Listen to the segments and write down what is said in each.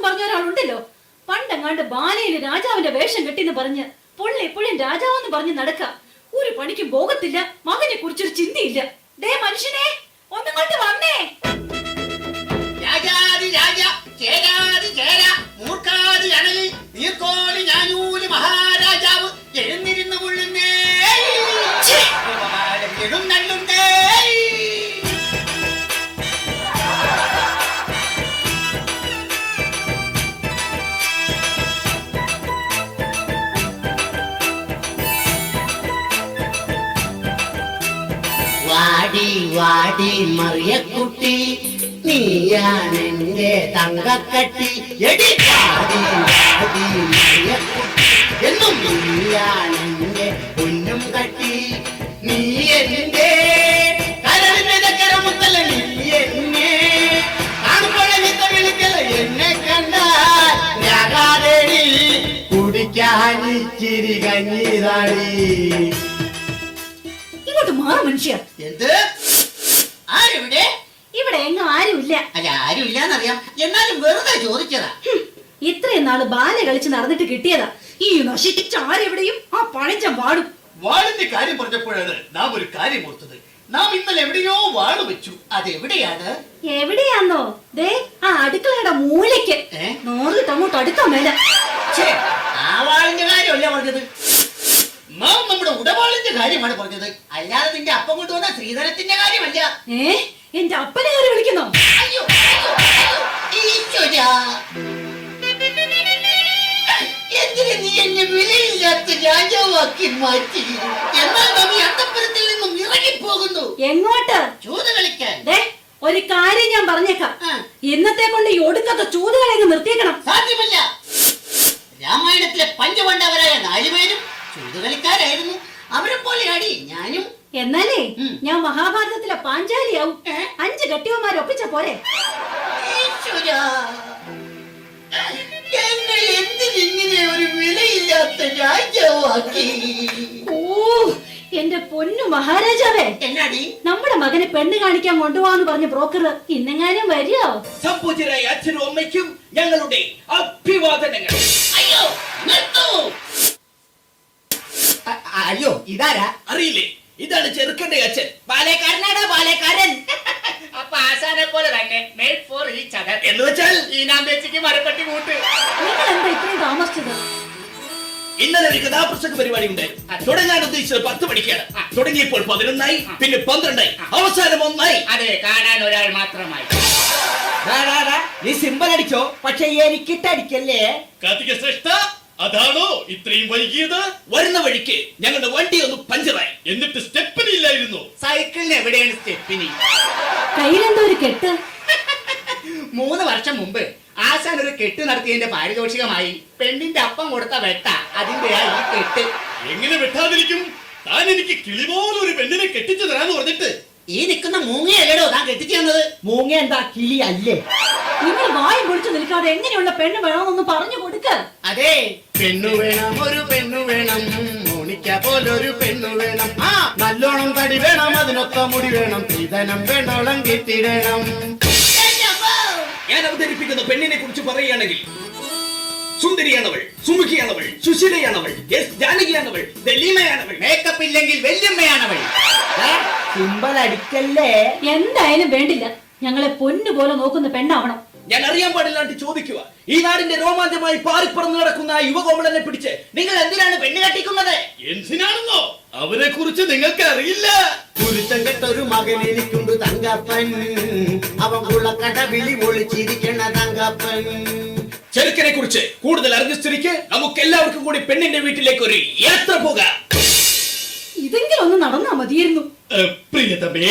പറഞ്ഞ ഒരാളുണ്ടല്ലോ. പണ്ടെങ്ങാണ്ട് ബാലയില് രാജാവിന്റെ വേഷം കെട്ടിന്ന് പറഞ്ഞ് പുള്ളി എപ്പോഴും രാജാവെന്ന് പറഞ്ഞ് നടക്ക. ഒരു പണിക്കും പോകത്തില്ല, മകനെ കുറിച്ചൊരു ചിന്തയില്ല. ഡേ മനുഷ്യനെ, ഒന്നിങ്ങോട്ട് വന്നേ. രാജാതി രാജ, ചേരാതി ചേര, മൂർഖാതി അണലി, നീർക്കോലി ഞാനൂല് മഹാരാജാവ് എഴുന്നിരുന്നു കൊള്ളുന്നേ, എഴുന്നള്ളുന്നേ. വാടി വാടി മറിയക്കുട്ടി, നീയാണെന്റെ തങ്കക്കട്ടി. എടി വാടി വാടി മറിയക്കുട്ടി, എന്നും നീയാണെന്റെ പൊന്നും കട്ടി. നീ എന്റെ കരളിന്റെ കരമുത്തല്ല, നീ എന്നെ കാണുമ്പോഴെ വിളിക്കല. എന്നെ കണ്ടാൽ ഞാകാതേടി കുടിക്കാൻ ഇച്ചിരി കഞ്ഞിതാടി. ഇങ്ങോട്ട് മാറ മനുഷ്യ. എന്ത്? ആരിവിടെ? ഇവിടെ എങ്ങും ആരുമില്ല. അല്ല, ആരുമില്ലാന്നറിയാം, എന്നാലും വെറുതെ ചോദിച്ചതാ. ഇത്രയും നാള് ബാല കളിച്ച് നടന്നിട്ട് കിട്ടിയതാ. ഈ നശിച്ച ആരെവിടെയും ആ പണിച്ചം വാടും. വാളിന്റെ കാര്യം പറഞ്ഞപ്പോഴാണ് നാം ഒരു കാര്യം ഓർത്തത്. നാം ഇന്നലെ എവിടെയോ വാള് വെച്ചു. അതെവിടെയാണ്? എവിടെയാന്നോ? ദേ ആ അടുക്കളയുടെ മൂലയ്ക്ക്. നോറിട്ട് അങ്ങോട്ട് അടുക്കാൻ മേല. ആ വാളിന്റെ കാര്യമല്ല പറഞ്ഞത്, നാം നമ്മുടെ ഉടവാളിന്റെ കാര്യമാണ് പറഞ്ഞത്. അല്ലാതെ നിന്റെ അപ്പം കൊണ്ടുവന്ന ശ്രീധരത്തിന്റെ കാര്യമല്ല. എന്റെ അപ്പനെ ആര് വിളിക്കുന്നോ? അയ്യോ അയ്യോ അയ്യോ, ഈശ്വരാ, എന്തിന് നീ എന്നെ വിലയില്ലാത്ത രാജാവാക്കി മാറ്റി? എന്നാൽ നാം ഈ അന്തപ്പുരത്തിൽ നിന്നും ഇറങ്ങിപ്പോകുന്നു. എങ്ങോട്ട്? ചൂത് കളിക്കാൻ. ഒരു കാര്യം ഞാൻ പറഞ്ഞേക്കാം, ഇന്നത്തെ കൊണ്ട് ഈ ഒടുക്കത്തെ ചൂതുകളെ നിർത്തിയേക്കണം. സാധ്യമല്ല. രാമായണത്തിലെ പഞ്ചപാണ്ഡവരായ 4 പേരും ചൂതുകളിക്കാരായിരുന്നു. അവരെ പോലെയാടി ഞാനും. എന്നാലേ ഞാൻ മഹാഭാരതത്തിലെ പാഞ്ചാലിയാവും. 5 കെട്ടിയവന്മാരൊപ്പിച്ച പോരെ? എന്നെ എന്തിനിങ്ങനെ ഒരു വിലയില്ലാത്ത രാജാവാക്കി? ഓ എന്റെ പൊന്നു മഹാരാജാവേ, എന്നാടി? നമ്മുടെ മകനെ പെണ്ണ് കാണിക്കാൻ കൊണ്ടുപോവാന്ന് പറഞ്ഞ ബ്രോക്കർ ഇന്നെങ്ങാനും വരുമോ? സംപൂജ്യരായ അച്ഛനും അമ്മയ്ക്കും ഞങ്ങളുടെ അഭിവാദനങ്ങൾ. അയ്യോ നിർത്തൂ. അയ്യോ, ഇതാരാ? അറിയില്ലേ? ഇതാണ് ചെറുക്കന്റെ അച്ഛൻ. ബാലേക്കാരനാടാ, ബാലേക്കാരൻ. അപ്പൊ ആശാനെ പോലെ തന്നെ മേഡ് ഫോർ ഈച്ച് അതർ എന്ന് വെച്ചാൽ ഈ നാമ്പേച്ചിക്ക് മരപ്പട്ടി കൂട്ട്. നിങ്ങൾ എന്താ ഇത്രയും താമസിച്ചത്? ഇന്നലെ ഒരു കഥാപ്രസംഗ പരിപാടി ഉണ്ടായിരുന്നു. തുടങ്ങാൻ ഉദ്ദേശിച്ചത് 10 മണിക്കാണ്. തുടങ്ങിയപ്പോൾ 11 പിന്നെ 12 അവസാനം 1. അതെ, കാണാൻ ഒരാൾ മാത്രമായി. നീ സിമ്പൽ അടിച്ചോ, പക്ഷെ എനിക്കിട്ടടിക്കല്ലേ. കാർത്തിക ശ്രേഷ്ഠ, അതാണോ ഇത്രയും വൈകിയത്? വരുന്ന വഴിക്ക് ഞങ്ങളുടെ വണ്ടി ഒന്ന് പഞ്ചറായി. എന്നിട്ട് സ്റ്റെപ്പിനി ഇല്ലായിരുന്നു. സൈക്കിളിന് എവിടെയാണ് സ്റ്റെപ്പിനി? കയ്യിലെന്തോ ഒരു കെട്ട്. 3 വർഷം മുമ്പ് ആശാൻ ഒരു കെട്ട് നടത്തിയതിന്റെ പാരിതോഷികമായി പെണ്ണിന്റെ അപ്പം കൊടുത്ത വെട്ട. അതിന്റെയാ ഈ കെട്ട്. എങ്ങനെ വെട്ടാതിരിക്കും? താൻ എനിക്ക് കിളി പോലെ ഒരു പെണ്ണിനെ കെട്ടിച്ചു തരാന്ന് പറഞ്ഞിട്ട് ഈ നിൽക്കുന്ന മൂങ്ങയല്ലടോ താൻ കെട്ടിച്ചു തന്നത്. മൂങ്ങ എന്താ കിളി അല്ലേ? നിങ്ങൾ വായും പൊളിച്ചു നിൽക്കാതെ എങ്ങനെയുള്ള പെണ്ണ് വേണമെന്നൊന്ന് പറഞ്ഞു കൊടുക്ക. അതെ, പെണ്ണു വേണം, ഒരു പെണ്ണു വേണം, മോണിക്ക പോലൊരു പെണ്ണു വേണം. നല്ലോണം തടി വേണം, അതിനൊത്ത മുടി വേണം, സ്ത്രീധനം വേണ്ടോളം കിട്ടിടണം. ഞാൻ അവതരിപ്പിക്കുന്ന പെണ്ണിനെ കുറിച്ച് പറയുകയാണെങ്കിൽ സുന്ദരിയാണവൾ, സുമുഖിയാണവൾ, സുശീലയാണവൾ, ജാനകിയാണവൾ, ദലീമയാണവൾ, മേക്കപ്പ് ഇല്ലെങ്കിൽ വല്യമ്മയാണവൾ. സിമ്പൽ അടിക്കല്ലേ. എന്തായാലും വേണ്ടില്ല, ഞങ്ങളെ പൊന്നുപോലെ നോക്കുന്ന പെണ്ണാവണം. ഞാൻ അറിയാൻ പാടില്ലാണ്ട് ചോദിക്കുക, ഈ നാടിന്റെ രോമാഞ്ചമായി പാറിപ്പറന്ന് നടക്കുന്ന ആ യുവകോമളനെ പിടിച്ച് നിങ്ങൾ എന്തിനാണ് പെണ്ണ് കെട്ടിക്കുന്നത്? എന്തിനാണെന്നോ അവരെ കുറിച്ച് നിങ്ങൾക്ക് അറിയില്ല. കുരുത്തം കെട്ടൊരു മകൻ എനിക്കുണ്ട് തങ്കപ്പൻ, അവൻ കുളക്കട വിളി ഒളിച്ചിരിക്കണ തങ്കപ്പൻ. ചെറുക്കനെ കുറിച്ച് കൂടുതൽ അറിഞ്ഞ സ്ഥിതിക്ക് നമുക്ക് എല്ലാവർക്കും കൂടി പെണ്ണിന്റെ വീട്ടിലേക്ക് ഒരു യാത്ര പോകാം. ഇതെങ്കിലും ഒന്ന് നടന്നാ മതിയായിരുന്നു. പ്രിയതമേ,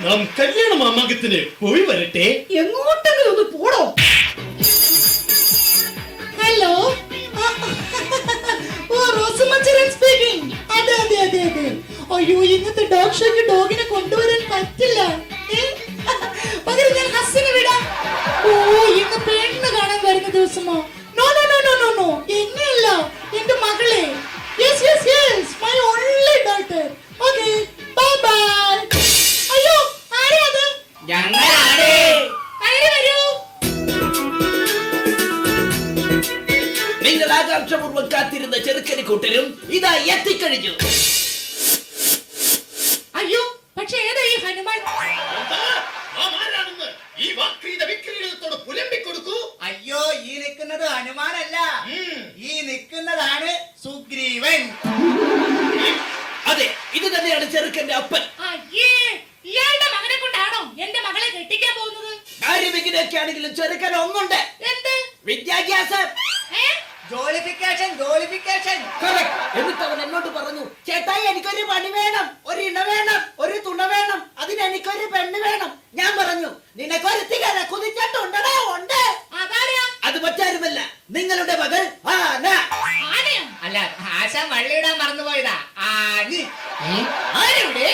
നാം കല്യാണ മാമാങ്കത്തിന് പോയി വരട്ടെ. എങ്ങോട്ടെങ്കിലും ഒന്ന് പോടോ. Hello, speaking. അതെ അതെ അതെ അതെ. അയ്യോ, ഇന്നത്തെ ഡോഗ് ഷോയ്ക്ക് ഡോഗിനെ കൊണ്ടുവരാൻ പറ്റില്ല. പകരം ഞാൻ ഹസ്സിനെ വിടാം. ഓ, ഇന്ന് പെണ്ണ് കാണാൻ വരുന്ന ദിവസമോ? No no no no no no, എന്നെയല്ല, എന്റെ മകളെ. Yes yes yes, my only daughter. Okay, bye bye. അയ്യോ, ആരാ അത്? ഞങ്ങളാണ്. ആര് വരൂ? ആകാംക്ഷപൂർവ്വം കാത്തിരുന്ന ചെറുക്കന് കൂട്ടരും ഇതാ എത്തിക്കഴിഞ്ഞു. അയ്യോ പക്ഷെ ഏതാ ഈ ഹനുമാൻ? ഈ വാക്രീത വിക്രീതത്തോട് പുലമ്പിക്കൊടുക്കൂ. അയ്യോ ഈ നിൽക്കുന്നത് ഹനുമാനല്ല, ഈ നിൽക്കുന്നതാണ് സുഗ്രീവൻ. അതെ, ഇത് തന്നെയാണ് ചെറുക്കന്റെ അപ്പൻ. അയ്യേ ഇയാളുടെ മകനെ കൊണ്ടാണോ എന്റെ മകളെ കെട്ടിക്കാൻ പോകുന്നത്? കാര്യം ഇങ്ങനെയൊക്കെ ആണെങ്കിലും ചെറുക്കൻ ഒന്നുണ്ട്, എന്ത്? വിദ്യാഭ്യാസം. ജോളിഫിക്കേഷൻ ജോളിഫിക്കേഷൻ. Correct. എന്നിട്ട് അവൻ എന്നോട് പറഞ്ഞു, ചേട്ടായി എനിക്കൊരു പണി വേണം, ഒരു ഇണ വേണം, ഒരു തുണ വേണം, അതിന് എനിക്കൊരു പെണ്ണ് വേണം. ഞാൻ പറഞ്ഞു, നിനക്കൊരു തികര കുതിച്ചിട്ടുണ്ടോ? ഉണ്ട്. അതാരാ? അത് മറ്റാരുമല്ല, നിങ്ങളുടെ മകൾ ആന. ആനയോ? അല്ല ആശാൻ വള്ളിയിടാൻ മറന്നുപോയതാ. ആനി. ആരെവിടെ?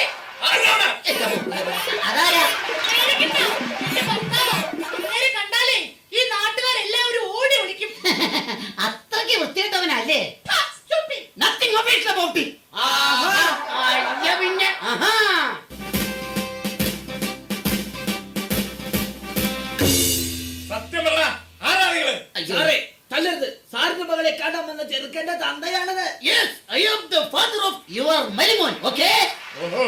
അതാരാ? പേടിക്കണ്ട. എന്റെ ഭർത്താവാ. പേര് കണ്ടാലേ ഈ നാട്ടുകാരെല്ലാവരും ഓടി ഒളിക്കും. അത്രയ്ക്ക് വൃത്തിയിട്ടവനല്ലേ? Ha, stupid. Nothing official about it. അയ്യ പിന്നെ. സത്യം പറ, ആരാ നിങ്ങള്? സാറേ, തല്ലരുത്. സാറിന്റെ മകളെ കാണാൻ വന്ന ചെറുക്കന്റെ തന്തയാണത്. Yes, I am the father of your Marimon, okay? ഓഹോ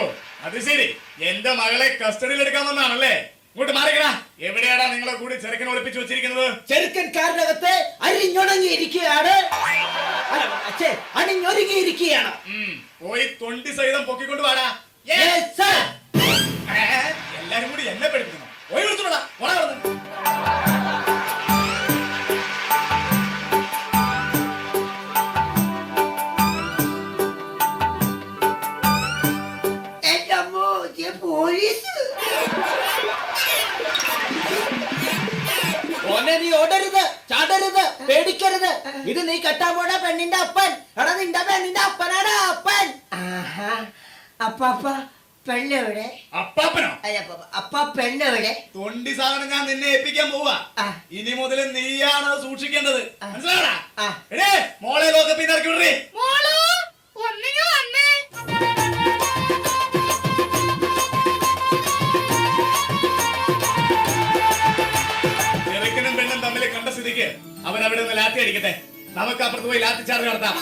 അത് ശരി, എന്റെ മകളെ കസ്റ്റഡിയിൽ എടുക്കാൻ വന്നാണല്ലേ? ഇങ്ങോട്ട് മാറിക്കടാ. എവിടെയാടാ നിങ്ങളെ കൂടി ചെറുക്കനെ ഒളിപ്പിച്ചു വെച്ചിരിക്കുന്നത്? ചെറുക്കൻ കാറിനകത്ത് അരിഞ്ഞൊണങ്ങിയിരിക്കുകയാണ്. അണിഞ്ഞൊരുങ്ങിയിരിക്കുകയാണ്. പോയി തൊണ്ടി സഹിതം പൊക്കിക്കൊണ്ട് വാടാ. Yes, sir. എല്ലാരും കൂടി എന്നെ പഠിപ്പിക്കണം. പോയി വിളിച്ചോടാ. പോടാ അവിടുന്ന്. എന്റെ അമ്മോ, പോലീസ്. ഓനെ നീ ഓടരുത്, ചാടരുത്, പേടിക്കരുത്. ഇത് നീ കെട്ടാൻ പോണ പെണ്ണിന്റെ അപ്പൻ. എടാ നിന്റെ പെണ്ണിന്റെ അപ്പനാണ് അപ്പൻ. അപ്പാപ്പ പെണ്ണെവിടെ? അപ്പാപ്പനോ? അപ്പ പെണ്ണെവിടെ? തൊണ്ടി സാധനം ഞാൻ നിന്നെ ഏൽപ്പിക്കാൻ പോവാ. ഇനി മുതൽ നീയാണ് അത് സൂക്ഷിക്കേണ്ടത്. മനസ്സിലാടാ? എടേ മോളെ ലോകപ്പിൽ ഇറക്കി വിടേ. മോളു ഒന്നിങ്ങ് വന്നേ. ചെറുക്കനും പെണ്ണും തമ്മിൽ കണ്ട സ്ഥിതിക്ക് അവരവിടെ നിന്ന് ലാത്തി അടിക്കട്ടെ. നമുക്ക് അപ്പുറത്ത് പോയി ലാത്തി ചാർജ് നടത്താം.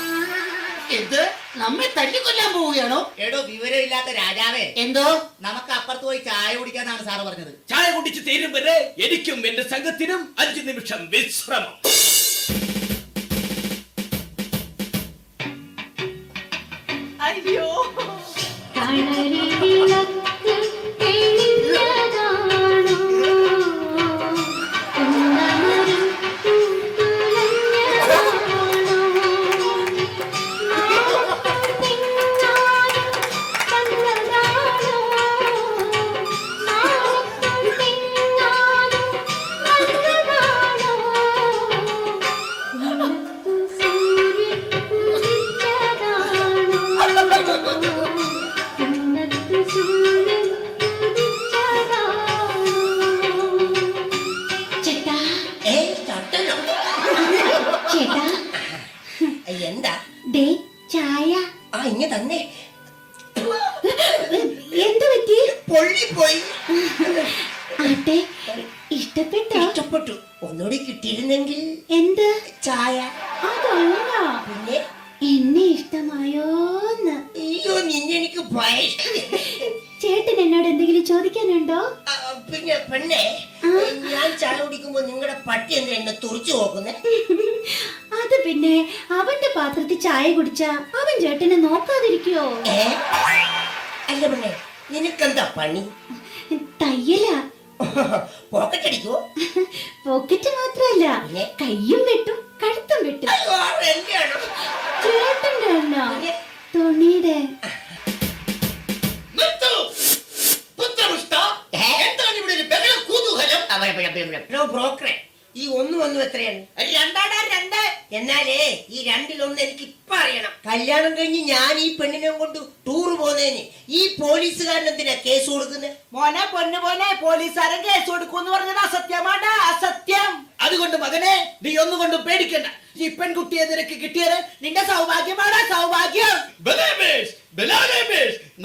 ഇത് നമ്മെ തല്ലിക്കൊല്ലാൻ പോവുകയാണോ? എടോ വിവരമില്ലാത്ത രാജാവേ, എന്തോ നമുക്ക് അപ്പുറത്ത് പോയി ചായ കുടിക്കാനാണ് സാറ് പറഞ്ഞത്. ചായ കുടിച്ച് തീരും വരെ എനിക്കും എന്റെ സംഘത്തിനും 5 നിമിഷം വിശ്രമം. അയ്യോ എന്താ ദേ ചായ. ആ ഇങ്ങ തന്നെ എന്തു പറ്റി? പൊള്ളിപ്പോയി. ആട്ടെ, ഇഷ്ടപ്പെട്ടോ? ഇഷ്ടപ്പെട്ടു. ഒന്നുകൂടി കിട്ടിയിരുന്നെങ്കിൽ. എന്ത് ചായ? അതല്ല, പിന്നെ എന്നെ ഇഷ്ടമായോന്ന്. അയ്യോ നിന്നെ എനിക്ക് ചേട്ടൻ എന്നോട് എന്തെങ്കിലും ചോദിക്കാനുണ്ടോ? പിന്നെ പെണ്ണെ, ഞാൻ ചായ കുടിക്കുമ്പോ നിങ്ങളുടെ പട്ടി എന്താ എന്നെ തുറച്ചു നോക്കുന്നേ? അത് പിന്നെ അവന്റെ പാത്രത്തിൽ ചായ കുടിച്ചാ അവൻ ചേട്ടനെ നോക്കാതിരിക്കോ? അല്ല പെണ്ണെ, നിനക്കെന്താ പണി? തയ്യലാ. പോക്കറ്റ് അടിക്കോ? പോക്കറ്റ് മാത്രല്ല, കയ്യും വെട്ടും കഴുത്തും വെട്ടും. ചേട്ടന്റെ അല്ല, തുണിയുടെ. എന്താണ് ഇവിടെ ഒരു ബഹള കുതൂഹലം? ബ്രോക്കറെ, ഈ ഒന്നും എത്രയാണ്? 2 എന്നാലേ ഈ 2 എനിക്ക് ഇപ്പൊ അറിയണം. കല്യാണം കഴിഞ്ഞ് ഞാൻ ഈ പെണ്ണിനെ കൊണ്ട് ടൂർ പോകുന്നതിന് ഈ പോലീസുകാരൻ എന്തിനാ കേസ് കൊടുക്കുന്നത്? മോനെ പൊന്നു മോനെ, പോലീസുകാരൻ കേസ് കൊടുക്കൂന്ന് പറഞ്ഞത് അസത്യമാണ്, അസത്യം. അതുകൊണ്ട് മകനെ, നീ ഒന്നുകൊണ്ടും പേടിക്കണ്ട. ഈ പെൺകുട്ടിയെ നിനക്ക് കിട്ടിയത് നിന്റെ സൗഭാഗ്യമാണ്, സൗഭാഗ്യം.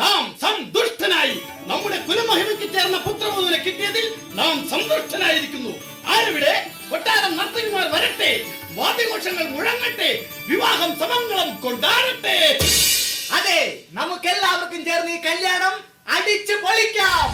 നാം സന്തുഷ്ടനായി. നമ്മുടെ കുലമഹിമയ്ക്ക് ചേർന്ന പുത്രമുതലെ കിട്ടിയതിൽ നാം സന്തുഷ്ടനായിരിക്കുന്നു. ആരവിടെ? കൊട്ടാരം നർത്തകിമാർ വരട്ടെ. വാദ്യങ്ങൾ ആഘോഷങ്ങൾ മുഴങ്ങട്ടെ, വിവാഹം സമംഗളം കൊണ്ടാടട്ടെ. അതെ, നമുക്കെല്ലാവർക്കും ചേർന്ന് ഈ കല്യാണം അടിച്ചു പൊളിക്കാം.